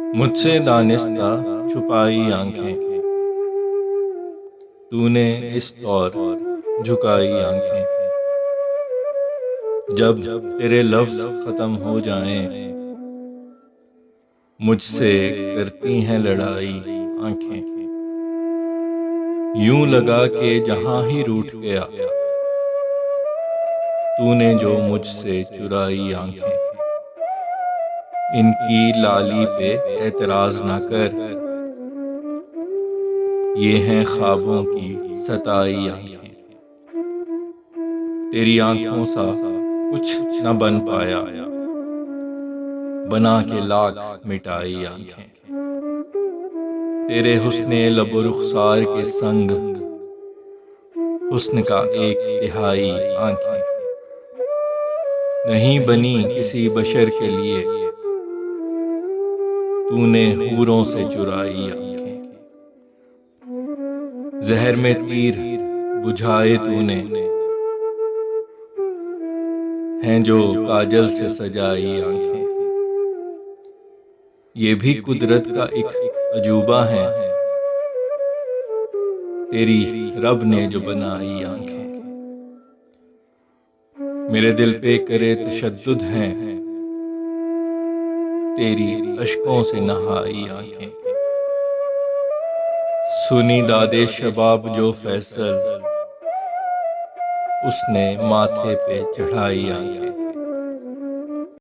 मुझसे दानिस्ता छुपाई आंखें, तूने इस तौर झुकाई आंखें। जब तेरे लफ्ज़ ख़त्म हो जाएं, मुझसे करती हैं लड़ाई आंखें। यूं लगा के जहां ही रूठ गया, तूने जो मुझसे चुराई आंखें। इनकी लाली पे एतराज़ ना कर, ये हैं ख्वाबों की सताई आंखें। तेरी आंखों सा कुछ न बन पाया, बना के लाख मिटाई आंखें। तेरे हुस्ने लबो रुखसार के संग, हुस्न का एक तिहाई आंखें। नहीं बनी किसी बशर के लिए, तूने हूरों से चुराई आंखें। जहर में तीर बुझाए तूने, हैं जो काजल से सजाई आंखें। ये भी कुदरत का एक अजूबा है, तेरी रब ने जो बनाई आंखें। मेरे दिल पे करे तशद्दुद हैं, तेरी अश्कों से नहाई आंखें। सुनी दादे शबाब जो फैसल, उसने माथे पे चढ़ाई आंखें।